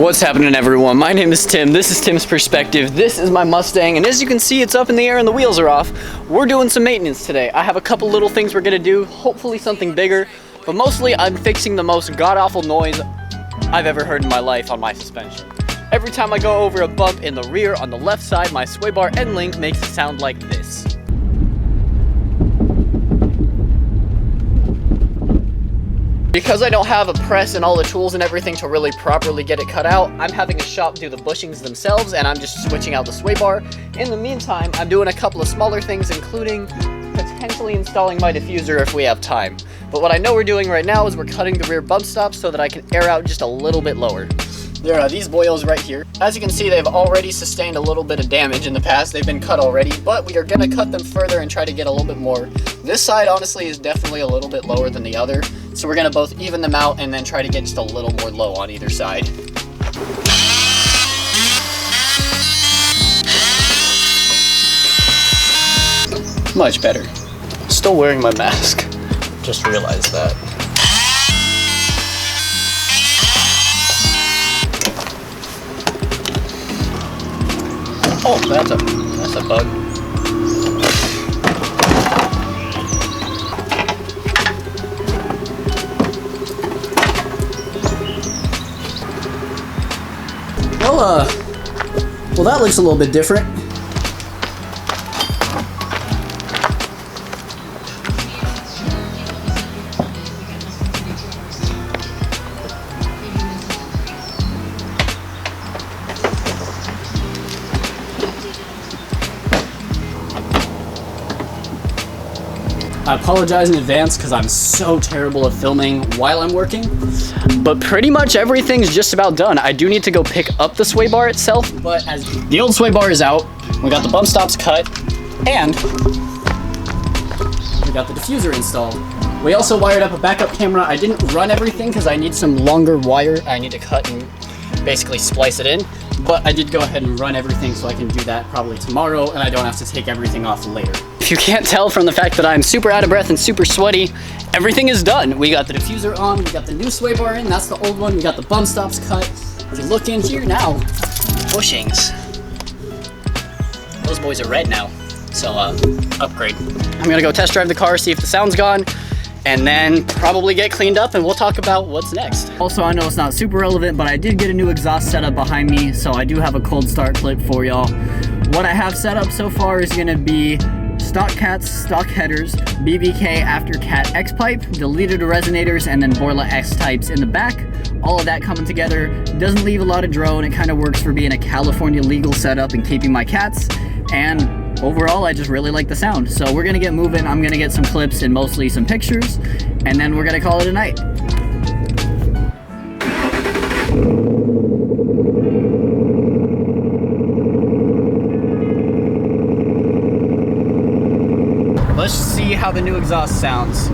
What's happening, everyone? My name is Tim. This is Tim's Perspective. This is my Mustang, and as you can see, it's up in the air and the wheels are off. We're doing some maintenance today. I have a couple little things we're gonna do, hopefully something bigger, but mostly I'm fixing the most god-awful noise I've ever heard in my life on my suspension. Every time I go over a bump in the rear on the left side, my sway bar end link makes it sound like this. Because I don't have a press and all the tools and everything to really properly get it cut out, I'm having a shop do the bushings themselves, and I'm just switching out the sway bar. In the meantime, I'm doing a couple of smaller things, including potentially installing my diffuser if we have time. But what I know we're doing right now is we're cutting the rear bump stops so that I can air out just a little bit lower. There are these boils right here. As you can see, they've already sustained a little bit of damage in the past. They've been cut already, but we are gonna cut them further and try to get a little bit more. This side, honestly, is definitely a little bit lower than the other. So we're gonna both even them out and then try to get just a little more low on either side. Much better. Still wearing my mask. Just realized that. Oh, that's a bug. Well, that looks a little bit different. I apologize in advance because I'm so terrible at filming while I'm working, but pretty much everything's just about done. I do need to go pick up the sway bar itself, but as the old sway bar is out, we got the bump stops cut, and we got the diffuser installed. We also wired up a backup camera. I didn't run everything because I need some longer wire. I need to cut and basically splice it in, but I did go ahead and run everything so I can do that probably tomorrow and I don't have to take everything off later. If you can't tell from the fact that I'm super out of breath and super sweaty, everything is done. We got the diffuser on, we got the new sway bar in, that's the old one, we got the bump stops cut. If you look in here now, bushings. Those boys are red now, so upgrade. I'm gonna go test drive the car, see if the sound's gone, and then probably get cleaned up and we'll talk about what's next. Also, I know it's not super relevant, but I did get a new exhaust setup behind me, so I do have a cold start clip for y'all. What I have set up so far is gonna be stock cats, stock headers, BBK after cat X pipe, deleted resonators, and then Borla X types in the back. All of that coming together. Doesn't leave a lot of drone. It kind of works for being a California legal setup and keeping my cats. And overall, I just really like the sound. So we're gonna get moving. I'm gonna get some clips and mostly some pictures, and then we're gonna call it a night. Let's see how the new exhaust sounds.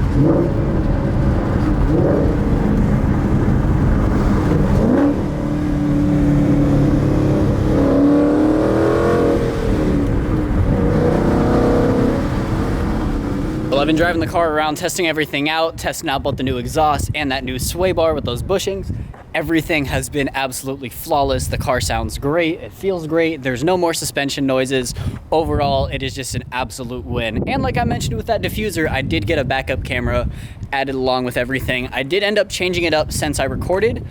Well, I've been driving the car around, testing everything out, testing out both the new exhaust and that new sway bar with those bushings. Everything has been absolutely flawless. The car sounds great, it feels great, there's no more suspension noises. Overall, it is just an absolute win. And like I mentioned with that diffuser, I did get a backup camera added along with everything. I did end up changing it up since I recorded.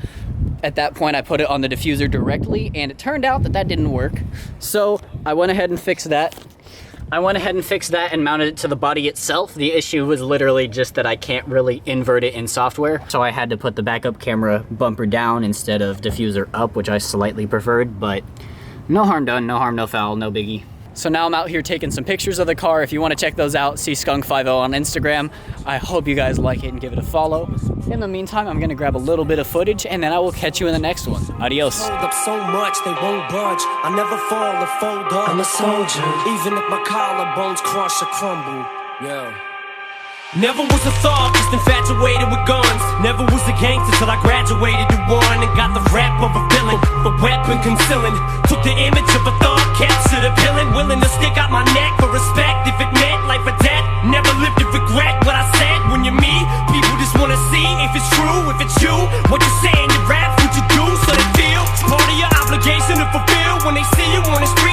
At that point, I put it on the diffuser directly, and it turned out that that didn't work. So I went ahead and fixed that. And mounted it to the body itself. The issue was literally just that I can't really invert it in software. So I had to put the backup camera bumper down instead of diffuser up, which I slightly preferred, but no harm done, no harm, no foul, no biggie. So now I'm out here taking some pictures of the car. If you want to check those out, see Skunk50 on Instagram. I hope you guys like it and give it a follow. In the meantime, I'm gonna grab a little bit of footage and then I will catch you in the next one. Adios. Hold up so much, they won't budge. I never fall or fold up. I'm a soldier. Even if my collarbones crush or crumble. Yeah. Never was a thug, just infatuated with guns. Never was a gangster till I graduated to one and got the rap of a villain, the weapon concealing. Took the image of a thug, captured a villain, willing to stick out my neck for respect if it meant life or death. Never lived to regret what I said. When you're me, people just wanna see if it's true, if it's you. What you saying, you rap, what you do, so they feel. when they see you on the street.